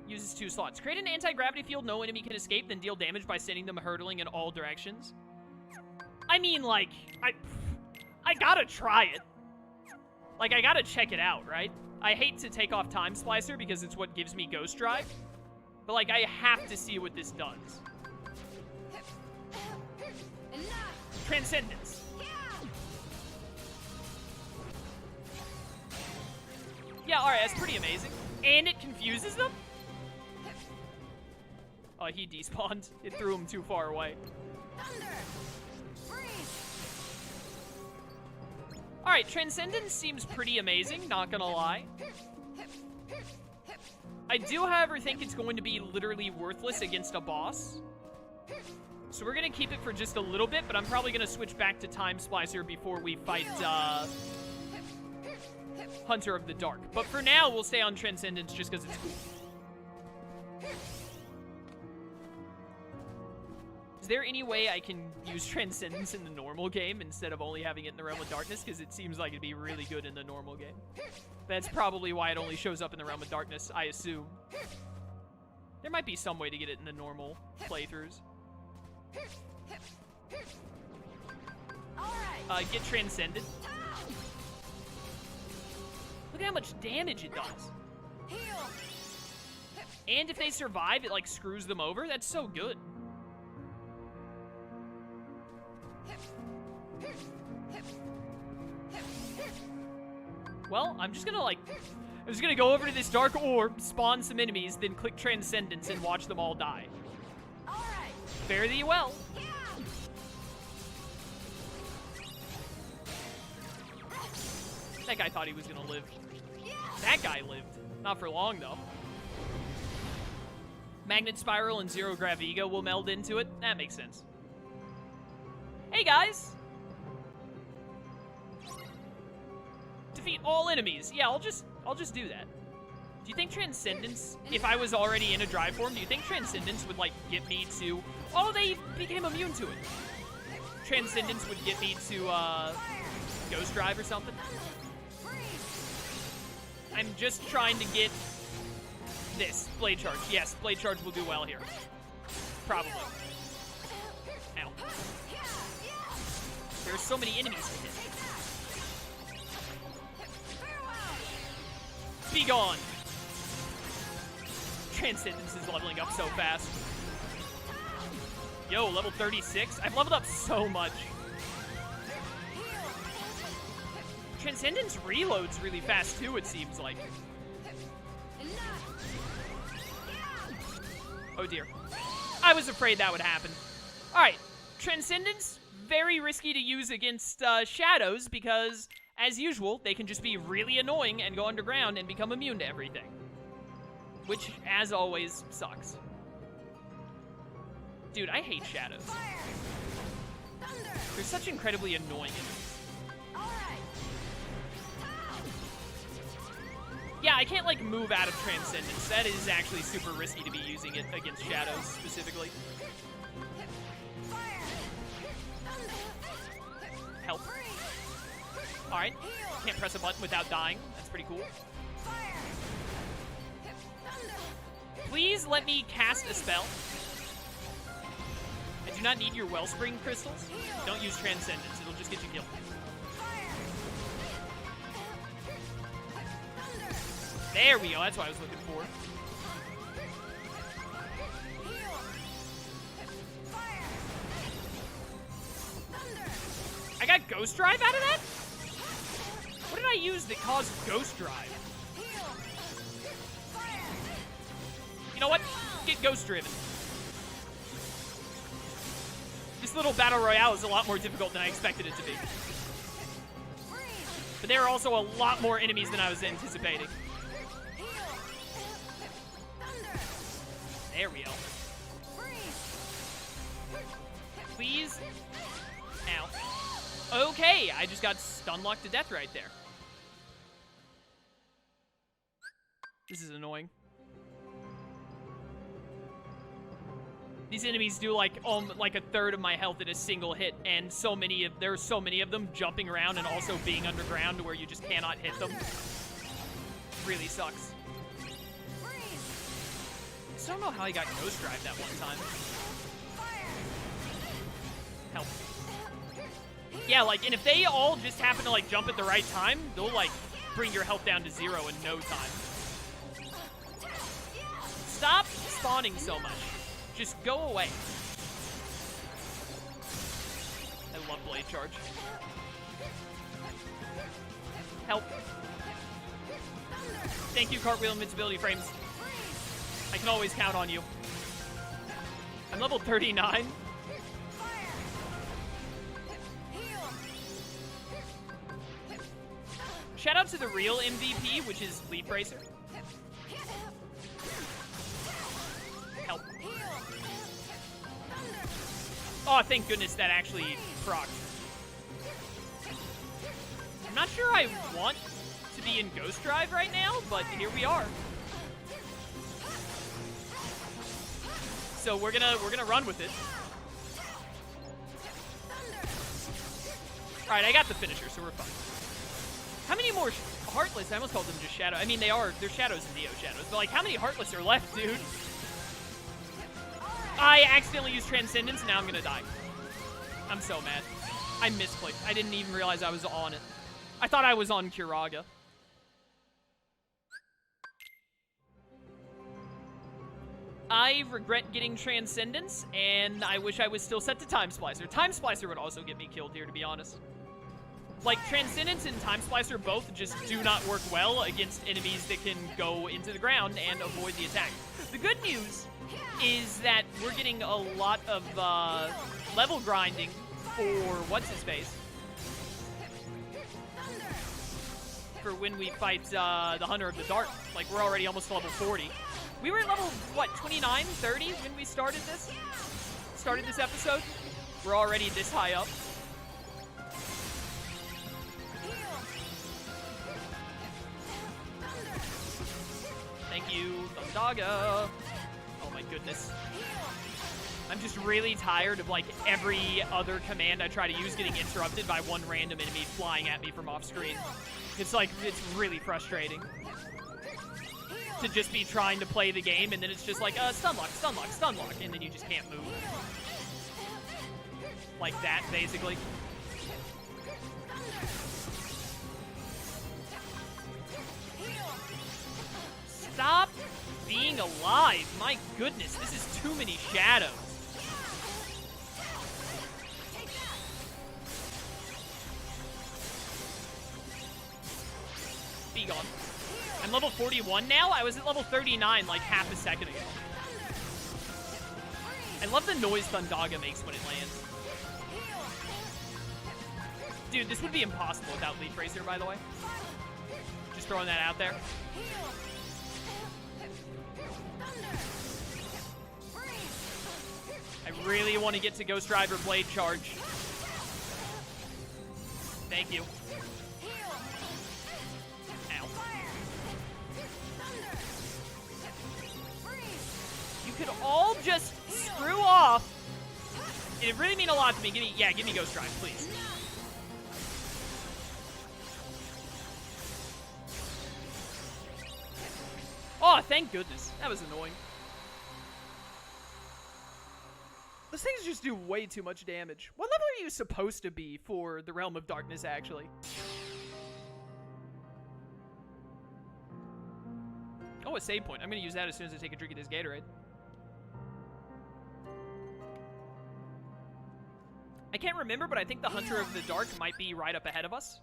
Uses 2 slots. Create an anti-gravity field no enemy can escape, then deal damage by sending them hurtling in all directions. I mean, like, I gotta try it. Like, I gotta check it out, right? I hate to take off Time Splicer because it's what gives me Ghost Drive. But, like, I have to see what this does. Transcendence. Yeah, alright, that's pretty amazing. And it confuses them? Oh, he despawned. It threw him too far away. Alright, Transcendence seems pretty amazing, not gonna lie. I do, however, think it's going to be literally worthless against a boss. So we're gonna keep it for just a little bit, but I'm probably gonna switch back to Time Splicer before we fight, Hunter of the Dark. But for now, we'll stay on Transcendence just because it's cool. Is there any way I can use Transcendence in the normal game instead of only having it in the Realm of Darkness? Because it seems like it'd be really good in the normal game. That's probably why it only shows up in the Realm of Darkness, I assume. There might be some way to get it in the normal playthroughs. Get Transcended. Look at how much damage it does. And if they survive, it, like, screws them over. That's so good. Well, I'm just gonna go over to this dark orb, spawn some enemies, then click Transcendence and watch them all die. Fare thee well. That guy thought he was gonna live. That guy lived. Not for long, though. Magnet Spiral and Zero Grav Ego will meld into it. That makes sense. Hey, guys! Defeat all enemies. Yeah, I'll just do that. Do you think Transcendence, if I was already in a drive form, do you think Transcendence would, like, get me to... Oh, they became immune to it. Transcendence would get me to, Ghost Drive or something. I'm just trying to get this. Blade Charge. Yes, Blade Charge will do well here. Probably. Ow. There's so many enemies to hit. Be gone! Transcendence is leveling up so fast. Yo, level 36? I've leveled up so much. Transcendence reloads really fast too, it seems like. Oh dear. I was afraid that would happen. Alright, Transcendence, very risky to use against shadows because, as usual, they can just be really annoying and go underground and become immune to everything. Which, as always, sucks. Dude, I hate shadows. They're such incredibly annoying enemies. Yeah, I can't, like, move out of Transcendence. That is actually super risky to be using it against shadows, specifically. Help. Alright. Can't press a button without dying. That's pretty cool. Please let me cast a spell. I do not need your Wellspring crystals. Don't use Transcendence. It'll just get you killed. There we go. That's what I was looking for. I got Ghost Drive out of that? What did I use that caused Ghost Drive? You know what? Get Ghost Driven. This little battle royale is a lot more difficult than I expected it to be. But there are also a lot more enemies than I was anticipating. There we go. Please. Ow. Okay, I just got stun-locked to death right there. This is annoying. These enemies do like a third of my health in a single hit, and there are so many of them jumping around and also being underground where you just cannot hit them. Really sucks. just don't know how he got Ghost Drive that one time. Help. Yeah, like, and if they all just happen to, like, jump at the right time, they'll, like, bring your health down to 0 in no time. Stop spawning so much. Just go away. I love Blade Charge. Help. Thank you, Cartwheel Invincibility Frames. I can always count on you. I'm level 39. Shout out to the real MVP, which is Leaf Racer. Help. Oh, thank goodness that actually procced. I'm not sure I want to be in Ghost Drive right now, but here we are. So we're gonna run with it. All right, I got the finisher, so we're fine. How many more Heartless? I almost called them just Shadow. I mean, they're Shadows and Neo Shadows, but like, how many Heartless are left, dude? I accidentally used Transcendence, and now I'm gonna die. I'm so mad. I misclicked. I didn't even realize I was on it. I thought I was on Kuraga. I regret getting Transcendence, and I wish I was still set to Time Splicer. Time Splicer would also get me killed here, to be honest. Like, Transcendence and Time Splicer both just do not work well against enemies that can go into the ground and avoid the attack. The good news is that we're getting a lot of level grinding for what's-his-face. For when we fight the Hunter of the Dark. Like, we're already almost level 40. We were at level, what, 29, 30 when we started this? Started this episode? We're already this high up. Thank you, Thundaga. Oh my goodness. I'm just really tired of, like, every other command I try to use getting interrupted by one random enemy flying at me from off screen. It's like, it's really frustrating to just be trying to play the game, and then it's just like, stun lock, stun lock, stun lock, and then you just can't move. Like that, basically. Stop being alive. My goodness, this is too many shadows. Be gone. I'm level 41 now? I was at level 39 like half a second ago. I love the noise Thundaga makes when it lands. Dude, this would be impossible without Leaf Racer, by the way. Just throwing that out there. I really want to get to Ghost Drive or Blade Charge. Thank you. Ow. You could all just screw off. It really mean a lot to me. Give me Ghost Drive, please. Oh, thank goodness. That was annoying. Those things just do way too much damage. What level are you supposed to be for the Realm of Darkness, actually? Oh, a save point. I'm going to use that as soon as I take a drink of this Gatorade. I can't remember, but I think the Hunter of the Dark might be right up ahead of us.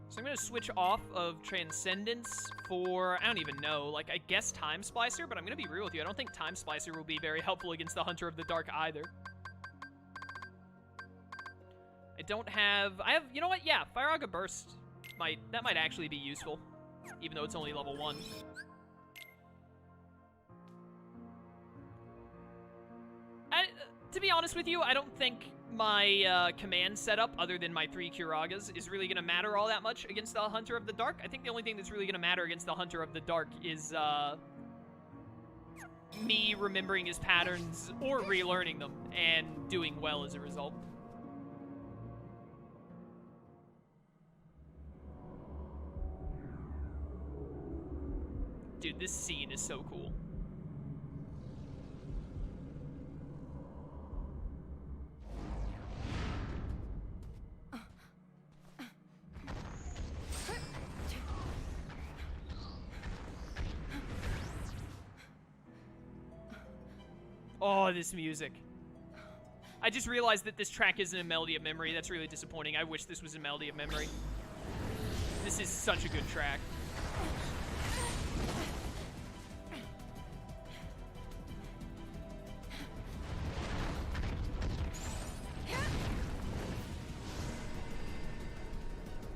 So I'm going to switch off of Transcendence for, I don't even know, like, I guess Time Splicer, but I'm going to be real with you. I don't think Time Splicer will be very helpful against the Hunter of the Dark either. You know what? Yeah, Fire Burst that might actually be useful, even though it's only level 1. To be honest with you, I don't think my command setup, other than my 3 Kuragas, is really going to matter all that much against the Hunter of the Dark. I think the only thing that's really going to matter against the Hunter of the Dark is me remembering his patterns or relearning them and doing well as a result. Dude, this scene is so cool. Oh, this music. I just realized that this track isn't a Melody of Memory. That's really disappointing. I wish this was a Melody of Memory. This is such a good track.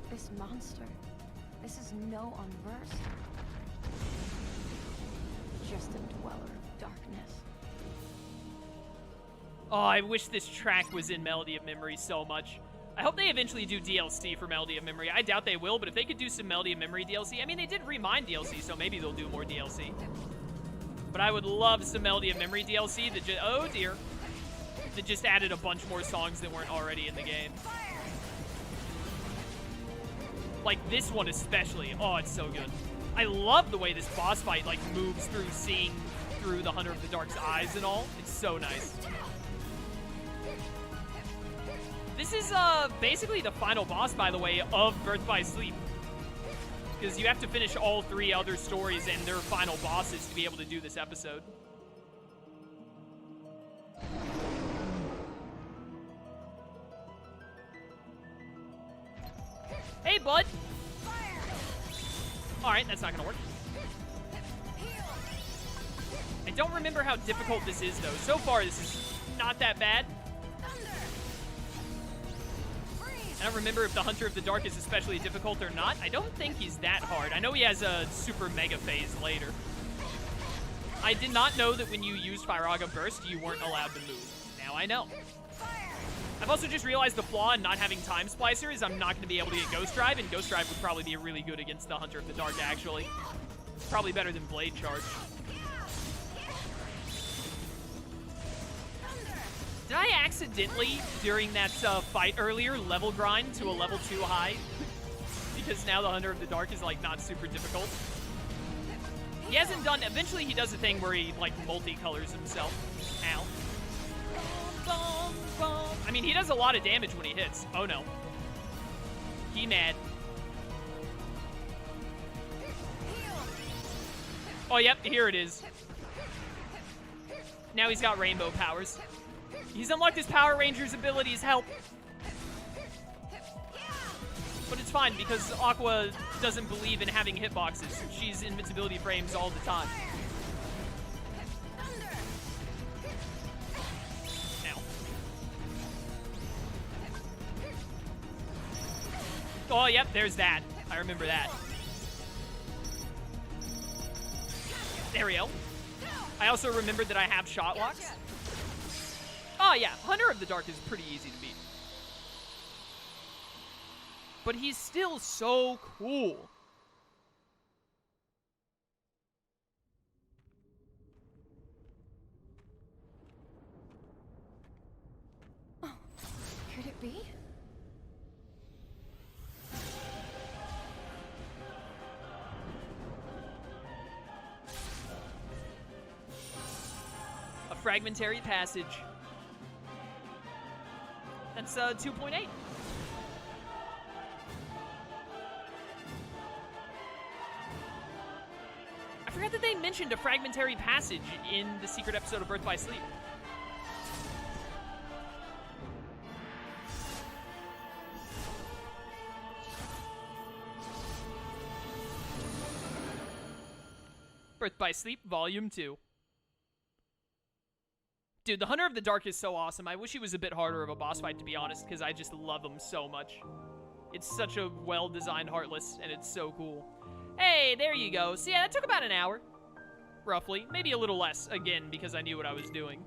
This monster. This is no unversed. Just a dweller of darkness. Oh, I wish this track was in Melody of Memory so much. I hope they eventually do DLC for Melody of Memory. I doubt they will, but if they could do some Melody of Memory DLC... I mean, they did Remind DLC, so maybe they'll do more DLC. But I would love some Melody of Memory DLC that just... Oh, dear. That just added a bunch more songs that weren't already in the game. Like, this one especially. Oh, it's so good. I love the way this boss fight, like, moves through seeing through the Hunter of the Dark's eyes and all. It's so nice. This is basically the final boss, by the way, of Birth by Sleep. Because you have to finish all 3 other stories and their final bosses to be able to do this episode. Hey, bud! Alright, that's not gonna work. I don't remember how difficult this is, though. So far, this is not that bad. I don't remember if the Hunter of the Dark is especially difficult or not. I don't think he's that hard. I know he has a super mega phase later. I did not know that when you used Firaga Burst, you weren't allowed to move. Now I know. I've also just realized the flaw in not having Time Splicer is I'm not going to be able to get Ghost Drive, and Ghost Drive would probably be really good against the Hunter of the Dark, actually. Probably better than Blade Charge. Did I accidentally, during that fight earlier, level grind to a level too high? Because now the Hunter of the Dark is, like, not super difficult. He hasn't done... Eventually he does a thing where he, like, multicolors himself. Ow. Bum, bum. I mean, he does a lot of damage when he hits. Oh, no. He mad. Oh, yep, here it is. Now he's got rainbow powers. He's unlocked his Power Rangers abilities, help. But it's fine, because Aqua doesn't believe in having hitboxes. She's invincibility frames all the time. Ow. Oh, yep, there's that. I remember that. There we go. I also remembered that I have shot locks. Oh, yeah, Hunter of the Dark is pretty easy to beat. But he's still so cool. Oh, could it be? A Fragmentary Passage. That's 2.8. I forgot that they mentioned a Fragmentary Passage in the secret episode of Birth by Sleep. Birth by Sleep, Volume 2. Dude, the Hunter of the Dark is so awesome. I wish he was a bit harder of a boss fight, to be honest, because I just love him so much. It's such a well-designed Heartless, and it's so cool. Hey, there you go. So yeah, that took about an hour. Roughly. Maybe a little less, again, because I knew what I was doing.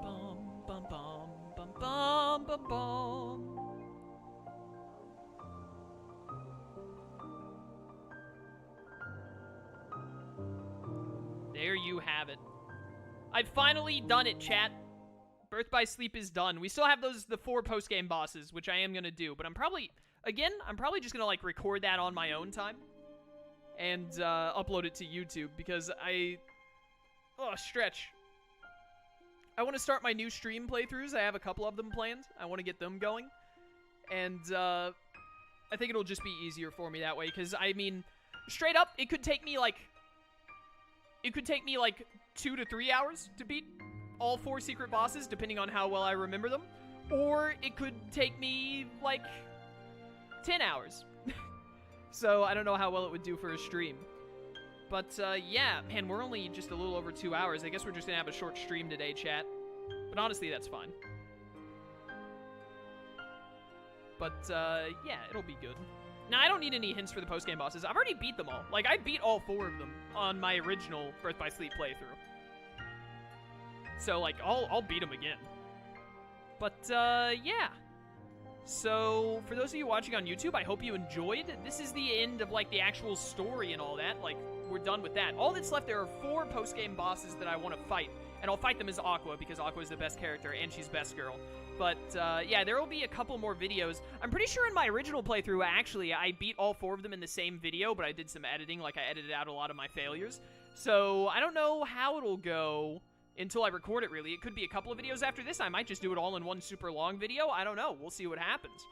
Bum, bum, bum, bum, bum, bum, bum. There you have it. I've finally done it, chat. Birth by Sleep is done. We still have the 4 post-game bosses, which I am going to do. But I'm probably just going to, like, record that on my own time. and upload it to YouTube, because stretch. I want to start my new stream playthroughs. I have a couple of them planned. I want to get them going, and I think it'll just be easier for me that way, because, I mean, straight up, it could take me, like, 2 to 3 hours to beat all 4 secret bosses, depending on how well I remember them. Or it could take me, like, 10 hours. So, I don't know how well it would do for a stream. But, yeah, man, we're only just a little over 2 hours. I guess we're just gonna have a short stream today, chat. But honestly, that's fine. But, yeah, it'll be good. Now, I don't need any hints for the post-game bosses. I've already beat them all. Like, I beat all 4 of them on my original Birth by Sleep playthrough. So, like, I'll beat them again. But, yeah. So, for those of you watching on YouTube, I hope you enjoyed. This is the end of, like, the actual story and all that. Like, we're done with that. All that's left, there are 4 post-game bosses that I want to fight. And I'll fight them as Aqua, because Aqua is the best character, and she's best girl. But, yeah, there will be a couple more videos. I'm pretty sure in my original playthrough, actually, I beat all 4 of them in the same video, but I did some editing, like, I edited out a lot of my failures. So, I don't know how it'll go until I record it, really. It could be a couple of videos after this. I might just do it all in one super long video. I don't know. We'll see what happens.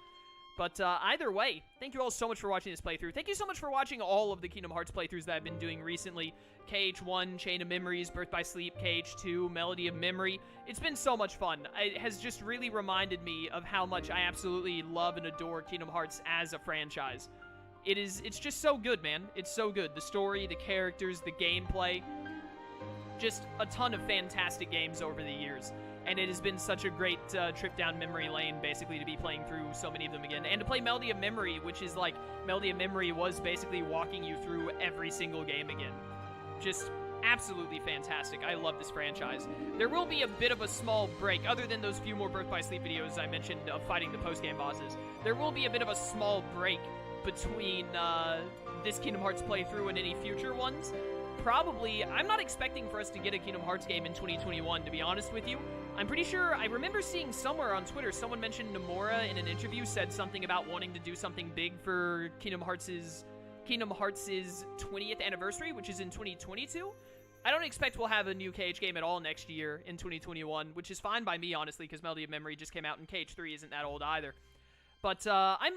But either way, thank you all so much for watching this playthrough. Thank you so much for watching all of the Kingdom Hearts playthroughs that I've been doing recently. KH1, Chain of Memories, Birth by Sleep, KH2, Melody of Memory. It's been so much fun. It has just really reminded me of how much I absolutely love and adore Kingdom Hearts as a franchise. It's just so good, man. It's so good. The story, the characters, the gameplay. Just a ton of fantastic games over the years. And it has been such a great trip down memory lane, basically, to be playing through so many of them again. And to play Melody of Memory, which is like, Melody of Memory was basically walking you through every single game again. Just absolutely fantastic. I love this franchise. There will be a bit of a small break, other than those few more Birth by Sleep videos I mentioned of fighting the post-game bosses. There will be a bit of a small break between this Kingdom Hearts playthrough and any future ones. Probably, I'm not expecting for us to get a Kingdom Hearts game in 2021, to be honest with you. I'm pretty sure, I remember seeing somewhere on Twitter, someone mentioned Nomura in an interview said something about wanting to do something big for Kingdom Hearts' 20th anniversary, which is in 2022. I don't expect we'll have a new KH game at all next year in 2021, which is fine by me, honestly, because Melody of Memory just came out, and KH3 isn't that old either. But, I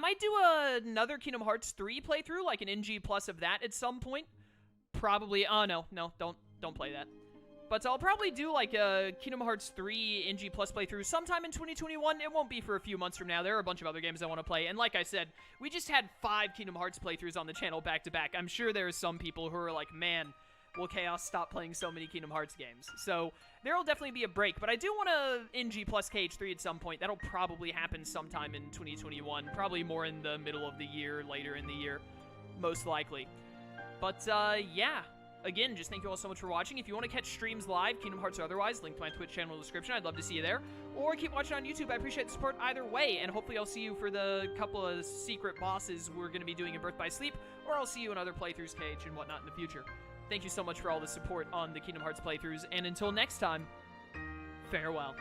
might do another Kingdom Hearts 3 playthrough, like an NG plus of that at some point. Probably, oh no, don't play that. But I'll probably do like a Kingdom Hearts 3 NG plus playthrough sometime in 2021. It won't be for a few months from now. There are a bunch of other games I want to play. And like I said, we just had 5 Kingdom Hearts playthroughs on the channel back to back. I'm sure there are some people who are like, man, will Chaos stop playing so many Kingdom Hearts games? So there will definitely be a break. But I do want to NG plus KH3 at some point. That'll probably happen sometime in 2021. Probably more in the middle of the year, later in the year, most likely. But yeah. Again, just thank you all so much for watching. If you want to catch streams live, Kingdom Hearts or otherwise, link to my Twitch channel in the description. I'd love to see you there. Or keep watching on YouTube. I appreciate the support either way. And hopefully I'll see you for the couple of secret bosses we're going to be doing in Birth by Sleep. Or I'll see you in other playthroughs, KH, and whatnot in the future. Thank you so much for all the support on the Kingdom Hearts playthroughs. And until next time, farewell.